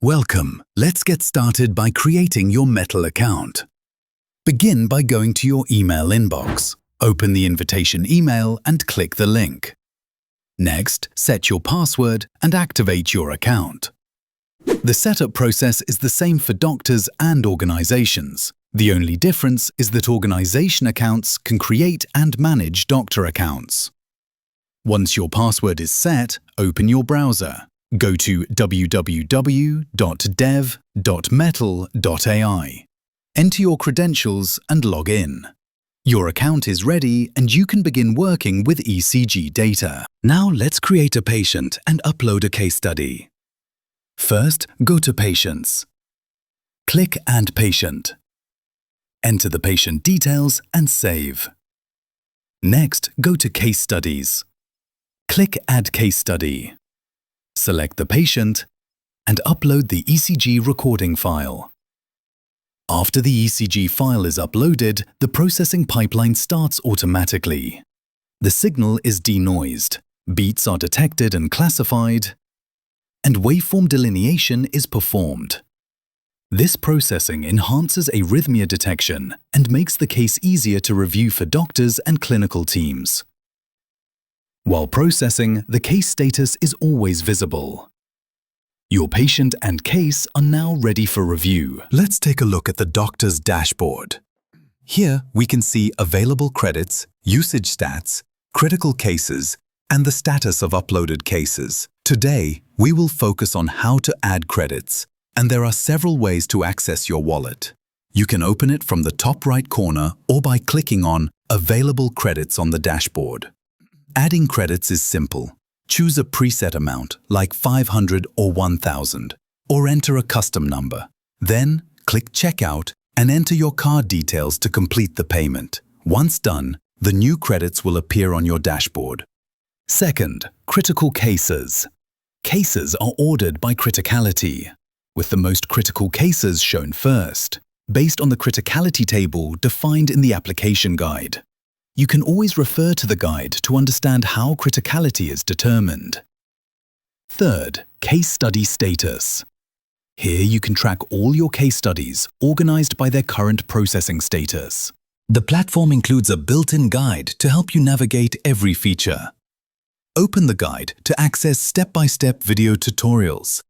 Welcome. Let's get started by creating your MEDTL account. Begin by going to your email inbox. Open the invitation email and click the link. Next, set your password and activate your account. The setup process is the same for doctors and organizations. The only difference is that organization accounts can create and manage doctor accounts. Once your password is set, open your browser. Go to www.dev.medtl.ai. Enter your credentials and log in. Your account is ready and you can begin working with ECG data. Now let's create a patient and upload a case study. First, go to Patients. Click Add Patient. Enter the patient details and save. Next, go to Case Studies. Click Add Case Study. Select the patient and upload the ECG recording file. After the ECG file is uploaded, the processing pipeline starts automatically. The signal is denoised, beats are detected and classified, and waveform delineation is performed. This processing enhances arrhythmia detection and makes the case easier to review for doctors and clinical teams. While processing, the case status is always visible. Your patient and case are now ready for review. Let's take a look at the doctor's dashboard. Here we can see available credits, usage stats, critical cases, and the status of uploaded cases. Today, we will focus on how to add credits, and there are several ways to access your wallet. You can open it from the top right corner or by clicking on Available Credits on the dashboard. Adding credits is simple. Choose a preset amount, like 500 or 1000, or enter a custom number. Then, click Checkout and enter your card details to complete the payment. Once done, the new credits will appear on your dashboard. Second, critical cases. Cases are ordered by criticality, with the most critical cases shown first, based on the criticality table defined in the application guide. You can always refer to the guide to understand how criticality is determined. Third, case study status. Here you can track all your case studies organized by their current processing status. The platform includes a built-in guide to help you navigate every feature. Open the guide to access step-by-step video tutorials.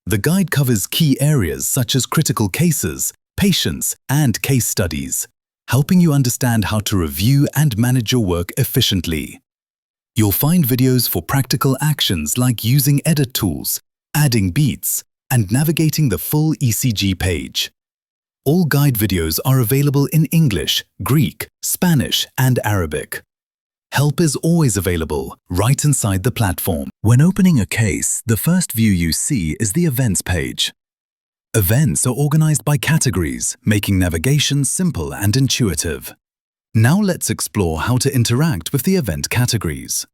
The guide covers key areas such as critical cases, patients, and case studies, helping you understand how to review and manage your work efficiently. You'll find videos for practical actions like using edit tools, adding beats, and navigating the full ECG page. All guide videos are available in English, Greek, Spanish, and Arabic. Help is always available right inside the platform. When opening a case, the first view you see is the Events page. Events are organized by categories, making navigation simple and intuitive. Now let's explore how to interact with the event categories.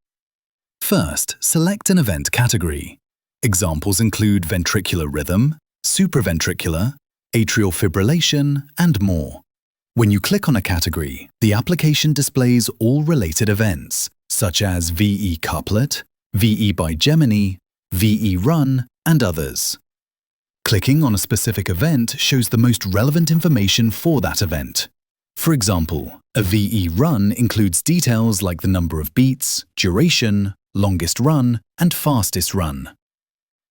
First, select an event category. Examples include ventricular rhythm, supraventricular, atrial fibrillation, and more. When you click on a category, the application displays all related events, such as VE couplet, VE by Gemini, VE run, and others. Clicking on a specific event shows the most relevant information for that event. For example, a VE run includes details like the number of beats, duration, longest run, and fastest run.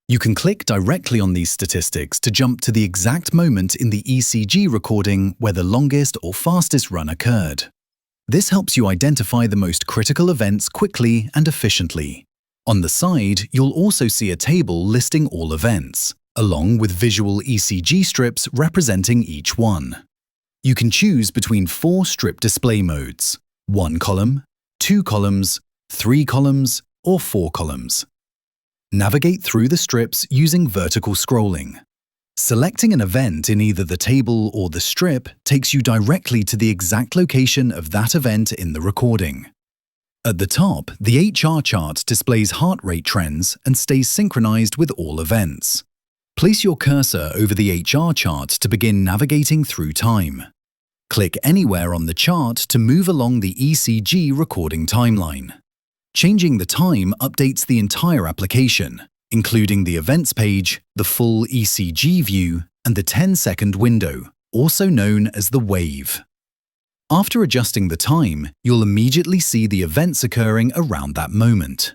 You can click directly on these statistics to jump to the exact moment in the ECG recording where the longest or fastest run occurred. This helps you identify the most critical events quickly and efficiently. On the side, you'll also see a table listing all events, along with visual ECG strips representing each one. You can choose between 4 strip display modes: 1 column, 2 columns, 3 columns, or 4 columns. Navigate through the strips using vertical scrolling. Selecting an event in either the table or the strip takes you directly to the exact location of that event in the recording. At the top, the HR chart displays heart rate trends and stays synchronized with all events. Place your cursor over the HR chart to begin navigating through time. Click anywhere on the chart to move along the ECG recording timeline. Changing the time updates the entire application, including the events page, the full ECG view, and the 10-second window, also known as the wave. After adjusting the time, you'll immediately see the events occurring around that moment.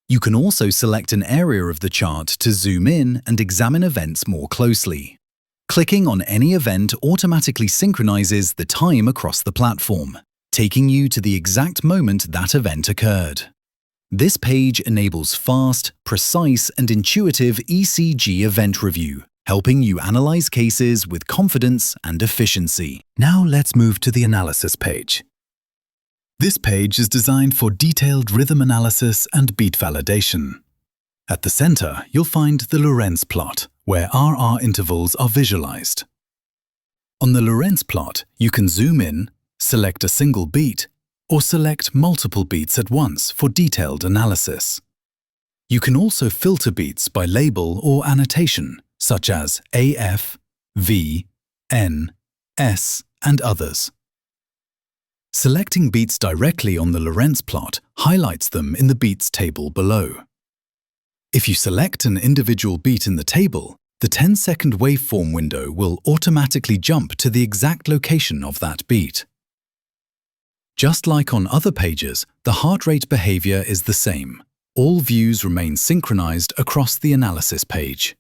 You can also select an area of the chart to zoom in and examine events more closely. Clicking on any event automatically synchronizes the time across the platform, taking you to the exact moment that event occurred. This page enables fast, precise, and intuitive ECG event review, helping you analyze cases with confidence and efficiency. Now let's move to the analysis page. This page is designed for detailed rhythm analysis and beat validation. At the center, you'll find the Lorenz plot, where RR intervals are visualized. On the Lorenz plot, you can zoom in, select a single beat, or select multiple beats at once for detailed analysis. You can also filter beats by label or annotation, such as AF, V, N, S, and others. Selecting beats directly on the Lorenz plot highlights them in the beats table below. If you select an individual beat in the table, the 10-second waveform window will automatically jump to the exact location of that beat. Just like on other pages, the heart rate behavior is the same. All views remain synchronized across the analysis page.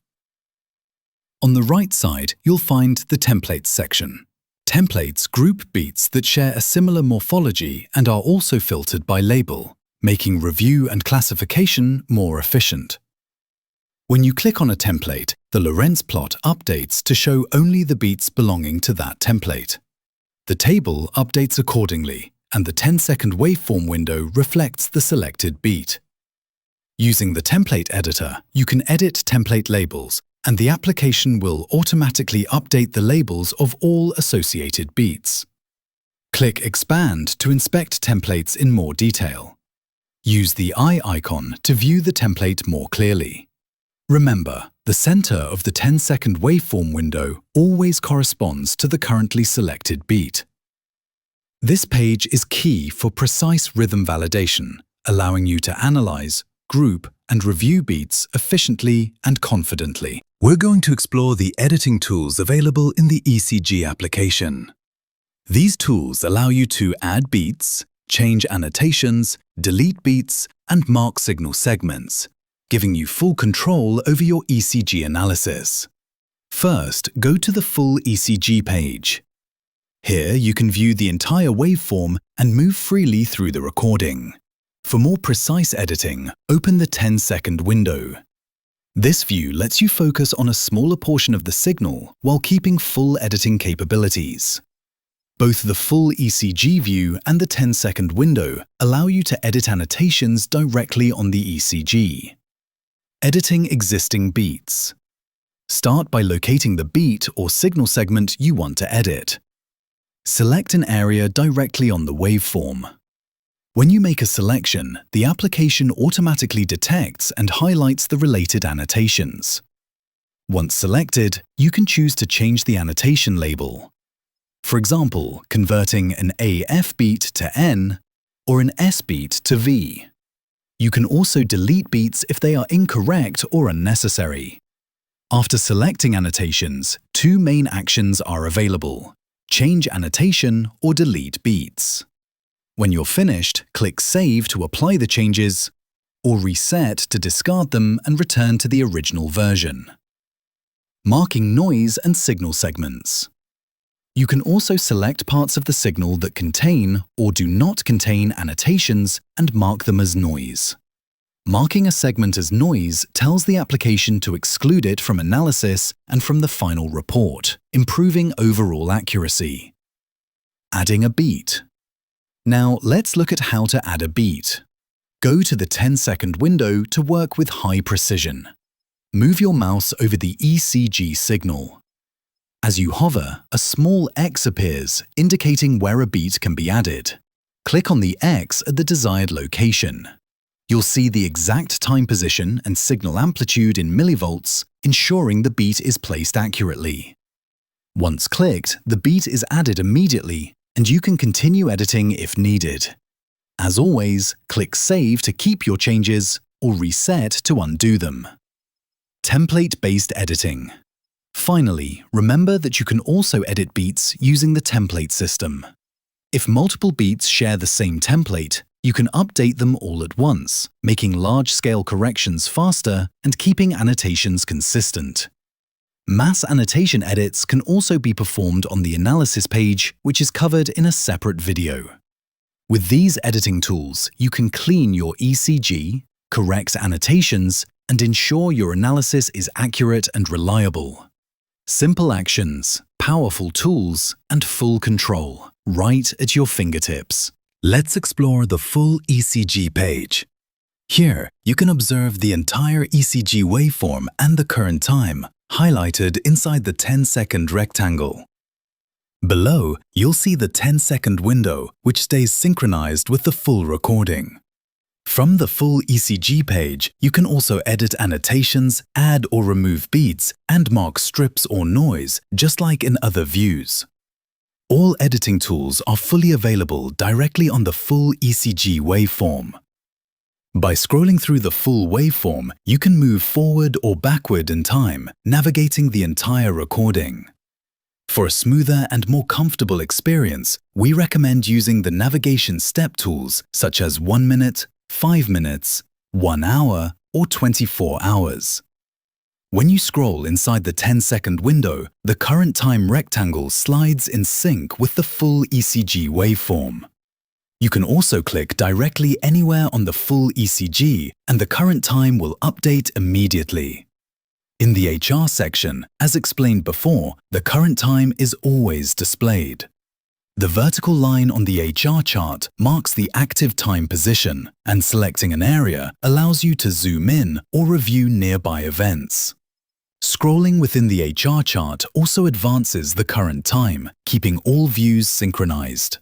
On the right side, you'll find the Templates section. Templates group beats that share a similar morphology and are also filtered by label, making review and classification more efficient. When you click on a template, the Lorenz plot updates to show only the beats belonging to that template. The table updates accordingly, and the 10-second waveform window reflects the selected beat. Using the template editor, you can edit template labels, and the application will automatically update the labels of all associated beats. Click Expand to inspect templates in more detail. Use the eye icon to view the template more clearly. Remember, the center of the 10-second waveform window always corresponds to the currently selected beat. This page is key for precise rhythm validation, allowing you to analyze, group, and review beats efficiently and confidently. We're going to explore the editing tools available in the ECG application. These tools allow you to add beats, change annotations, delete beats, and mark signal segments, giving you full control over your ECG analysis. First, go to the full ECG page. Here you can view the entire waveform and move freely through the recording. For more precise editing, open the 10-second window. This view lets you focus on a smaller portion of the signal while keeping full editing capabilities. Both the full ECG view and the 10-second window allow you to edit annotations directly on the ECG. Editing existing beats. Start by locating the beat or signal segment you want to edit. Select an area directly on the waveform. When you make a selection, the application automatically detects and highlights the related annotations. Once selected, you can choose to change the annotation label. For example, converting an AF beat to N or an S beat to V. You can also delete beats if they are incorrect or unnecessary. After selecting annotations, two main actions are available: change annotation or delete beats. When you're finished, click Save to apply the changes, or Reset to discard them and return to the original version. Marking noise and signal segments. You can also select parts of the signal that contain or do not contain annotations and mark them as noise. Marking a segment as noise tells the application to exclude it from analysis and from the final report, improving overall accuracy. Adding a beat. Now let's look at how to add a beat. Go to the 10-second window to work with high precision. Move your mouse over the ECG signal. As you hover, a small X appears, indicating where a beat can be added. Click on the X at the desired location. You'll see the exact time position and signal amplitude in millivolts, ensuring the beat is placed accurately. Once clicked, the beat is added immediately, and you can continue editing if needed. As always, click Save to keep your changes or Reset to undo them. Template-based editing. Finally, remember that you can also edit beats using the template system. If multiple beats share the same template, you can update them all at once, making large-scale corrections faster and keeping annotations consistent. Mass annotation edits can also be performed on the analysis page, which is covered in a separate video. With these editing tools, you can clean your ECG, correct annotations, and ensure your analysis is accurate and reliable. Simple actions, powerful tools, and full control, right at your fingertips. Let's explore the full ECG page. Here, you can observe the entire ECG waveform and the current time, highlighted inside the 10-second rectangle. Below, you'll see the 10-second window, which stays synchronized with the full recording. From the full ECG page, you can also edit annotations, add or remove beats, and mark strips or noise, just like in other views. All editing tools are fully available directly on the full ECG waveform. By scrolling through the full waveform, you can move forward or backward in time, navigating the entire recording. For a smoother and more comfortable experience, we recommend using the navigation step tools such as 1 minute, 5 minutes, 1 hour, or 24 hours. When you scroll inside the 10-second window, the current time rectangle slides in sync with the full ECG waveform. You can also click directly anywhere on the full ECG and the current time will update immediately. In the HR section, as explained before, the current time is always displayed. The vertical line on the HR chart marks the active time position, and selecting an area allows you to zoom in or review nearby events. Scrolling within the HR chart also advances the current time, keeping all views synchronized.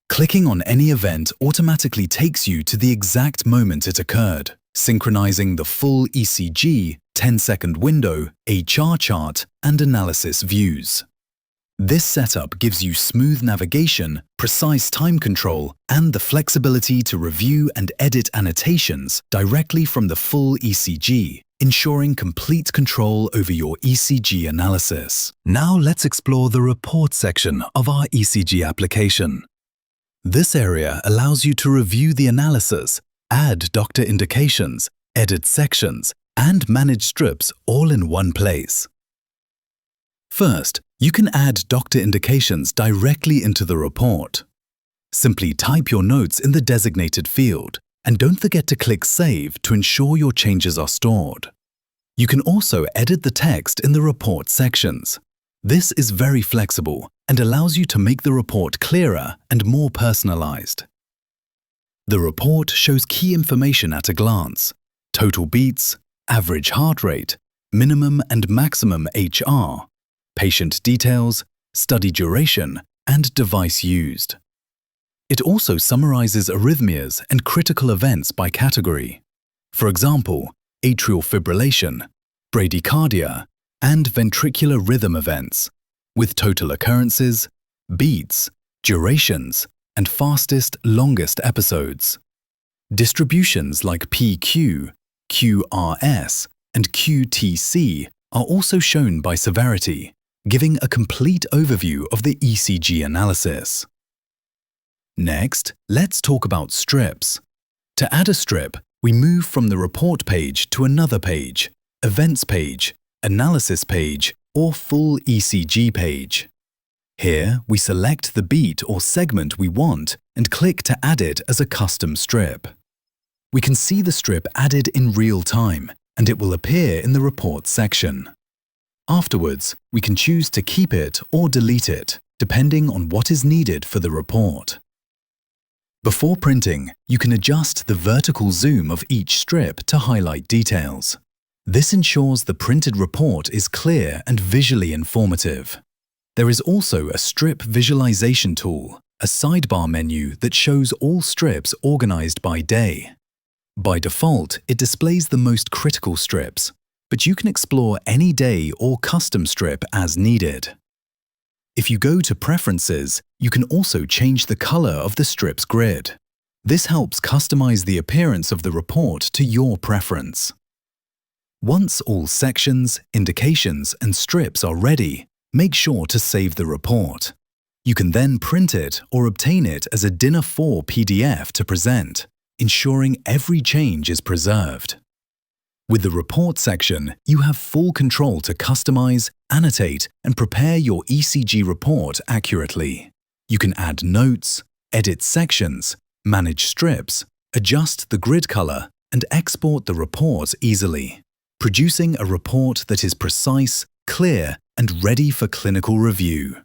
Clicking on any event automatically takes you to the exact moment it occurred, synchronizing the full ECG, 10-second window, HR chart, and analysis views. This setup gives you smooth navigation, precise time control, and the flexibility to review and edit annotations directly from the full ECG, ensuring complete control over your ECG analysis. Now let's explore the report section of our ECG application. This area allows you to review the analysis, add doctor indications, edit sections, and manage strips all in one place. First, you can add doctor indications directly into the report. Simply type your notes in the designated field, and don't forget to click Save to ensure your changes are stored. You can also edit the text in the report sections. This is very flexible and allows you to make the report clearer and more personalized. The report shows key information at a glance: total beats, average heart rate, minimum and maximum HR, patient details, study duration, and device used. It also summarizes arrhythmias and critical events by category. For example, atrial fibrillation, bradycardia, and ventricular rhythm events, with total occurrences, beats, durations, and fastest, longest episodes. Distributions like PQ, QRS, and QTC are also shown by severity, giving a complete overview of the ECG analysis. Next, let's talk about strips. To add a strip, we move from the report page to another page, events page, analysis page, or full ECG page. Here, we select the beat or segment we want and click to add it as a custom strip. We can see the strip added in real time, and it will appear in the report section. Afterwards, we can choose to keep it or delete it, depending on what is needed for the report. Before printing, you can adjust the vertical zoom of each strip to highlight details. This ensures the printed report is clear and visually informative. There is also a strip visualization tool, a sidebar menu that shows all strips organized by day. By default, it displays the most critical strips, but you can explore any day or custom strip as needed. If you go to Preferences, you can also change the color of the strip's grid. This helps customize the appearance of the report to your preference. Once all sections, indications and strips are ready, make sure to save the report. You can then print it or obtain it as a DIN A4 PDF to present, ensuring every change is preserved. With the report section, you have full control to customize, annotate, and prepare your ECG report accurately. You can add notes, edit sections, manage strips, adjust the grid color, and export the report easily, producing a report that is precise, clear, and ready for clinical review.